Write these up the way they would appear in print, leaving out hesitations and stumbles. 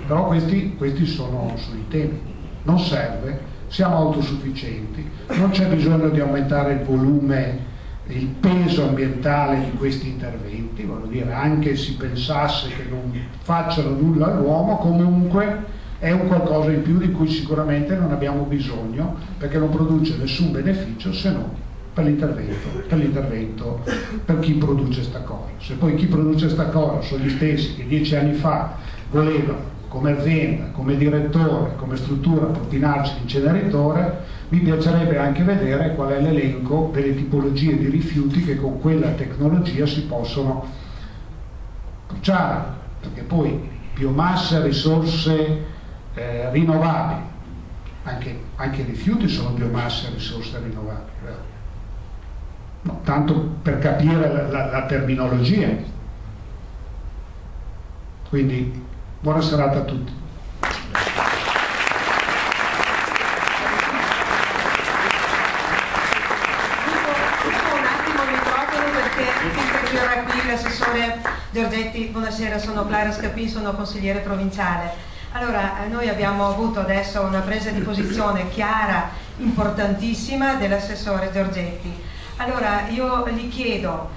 Però questi sono i temi. Non serve, siamo autosufficienti, non c'è bisogno di aumentare il volume, il peso ambientale di questi interventi, voglio dire, anche si pensasse che non facciano nulla all'uomo, comunque è un qualcosa in più di cui sicuramente non abbiamo bisogno, perché non produce nessun beneficio se non per l'intervento per chi produce sta cosa. Se poi chi produce sta cosa sono gli stessi che 10 anni fa volevano come azienda, come direttore, come struttura propinarci l'inceneritore, mi piacerebbe anche vedere qual è l'elenco delle tipologie di rifiuti che con quella tecnologia si possono bruciare, perché poi biomassa, risorse rinnovabili, anche i rifiuti sono biomassa e risorse rinnovabili, vero? No, tanto per capire la terminologia. Quindi buona serata a tutti. L'assessore Giorgetti, buonasera, sono Clara Scapin, sono consigliere provinciale. Allora, noi abbiamo avuto adesso una presa di posizione chiara, importantissima dell'assessore Giorgetti. Allora, io gli chiedo,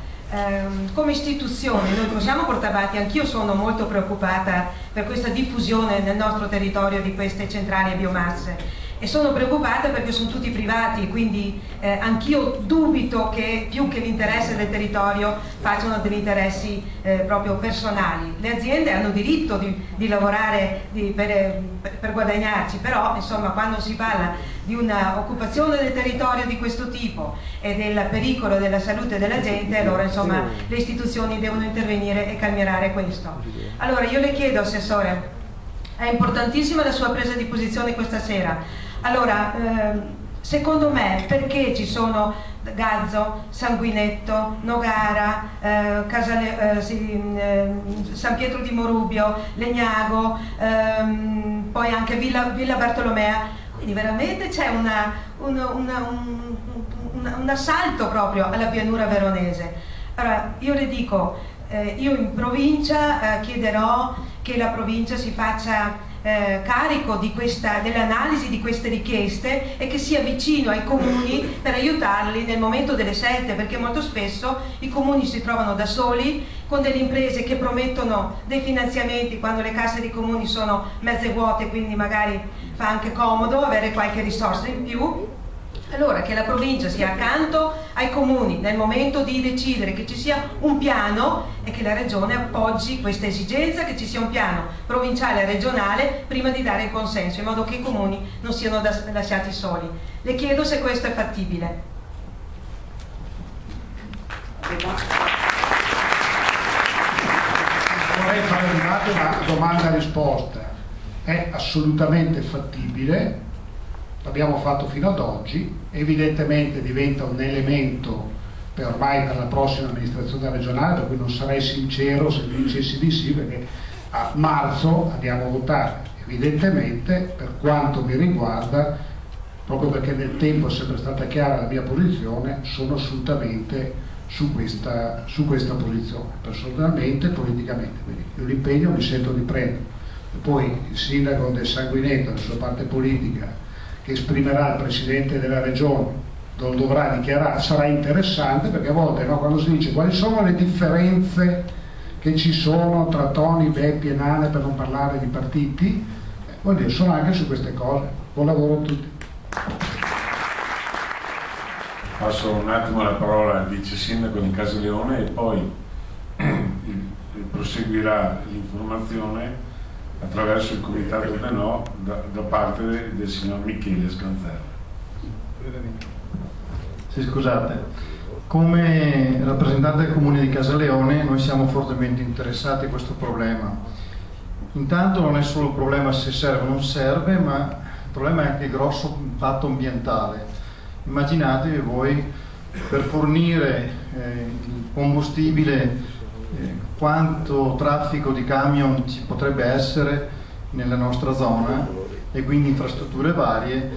come istituzione, noi possiamo portare avanti, anch'io sono molto preoccupata per questa diffusione nel nostro territorio di queste centrali a biomasse. E sono preoccupata perché sono tutti privati, quindi anch'io dubito che più che l'interesse del territorio facciano degli interessi proprio personali. Le aziende hanno diritto di lavorare per guadagnarci, però insomma quando si parla di un'occupazione del territorio di questo tipo e del pericolo della salute della gente, allora insomma le istituzioni devono intervenire e calmierare questo. Allora io le chiedo, Assessore, è importantissima la sua presa di posizione questa sera. Allora, secondo me, perché ci sono Gazzo, Sanguinetto, Nogara, San Pietro di Morubio, Legnago, poi anche Villa Bartolomea, quindi veramente c'è un assalto proprio alla pianura veronese. Allora, io le dico, io in provincia chiederò che la provincia si faccia carico dell'analisi di queste richieste e che sia vicino ai comuni per aiutarli nel momento delle scelte, perché molto spesso i comuni si trovano da soli con delle imprese che promettono dei finanziamenti quando le casse dei comuni sono mezze vuote, quindi magari fa anche comodo avere qualche risorsa in più. Allora che la provincia sia accanto ai comuni nel momento di decidere, che ci sia un piano e che la regione appoggi questa esigenza, che ci sia un piano provinciale e regionale prima di dare il consenso, in modo che i comuni non siano lasciati soli. Le chiedo se questo è fattibile. Vorrei fare un attimo una domanda-risposta. È assolutamente fattibile. L'abbiamo fatto fino ad oggi, evidentemente diventa un elemento ormai per la prossima amministrazione regionale, per cui non sarei sincero se dicessi di sì, perché a marzo andiamo a votare. Evidentemente, per quanto mi riguarda, proprio perché nel tempo è sempre stata chiara la mia posizione, sono assolutamente su questa posizione, personalmente, politicamente. Quindi io l'impegno mi sento di prendere. E poi il sindaco del Sanguinetto, la sua parte politica, che esprimerà il presidente della regione, lo dovrà dichiarare, sarà interessante, perché a volte, no, quando si dice quali sono le differenze che ci sono tra Toni, Beppi e Nane, per non parlare di partiti, vuol dire sono anche su queste cose. Buon lavoro a tutti. Passo un attimo la parola al vice sindaco di Casaleone e poi proseguirà l'informazione attraverso il comitato del no da parte del signor Michele Scanzella. Sì, scusate, come rappresentante del comune di Casaleone noi siamo fortemente interessati a questo problema. Intanto non è solo il problema se serve o non serve, ma il problema è anche il grosso impatto ambientale. Immaginatevi voi, per fornire il combustibile, quanto traffico di camion ci potrebbe essere nella nostra zona e quindi infrastrutture varie,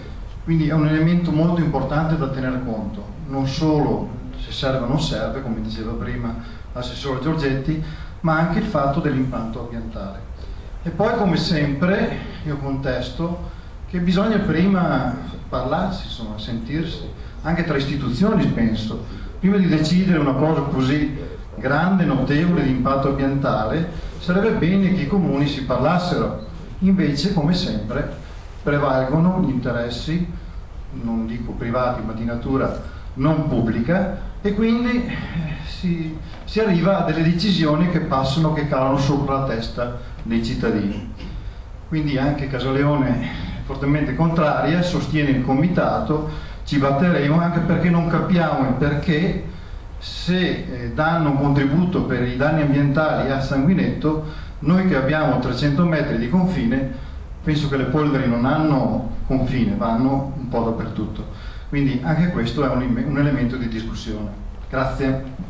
quindi è un elemento molto importante da tener conto, non solo se serve o non serve, come diceva prima l'assessore Giorgetti, ma anche il fatto dell'impatto ambientale. E poi, come sempre, io contesto che bisogna prima parlarsi, insomma, sentirsi, anche tra istituzioni, penso, prima di decidere una cosa così grande, notevole, di impatto ambientale, sarebbe bene che i comuni si parlassero. Invece, come sempre, prevalgono gli interessi, non dico privati, ma di natura non pubblica, e quindi si arriva a delle decisioni che passano, che calano sopra la testa dei cittadini. Quindi anche Casaleone è fortemente contraria, sostiene il comitato, ci batteremo, anche perché non capiamo il perché, se danno un contributo per i danni ambientali a Sanguinetto, noi che abbiamo 300 metri di confine, penso che le polveri non hanno confine, vanno un po' dappertutto. Quindi anche questo è un elemento di discussione. Grazie.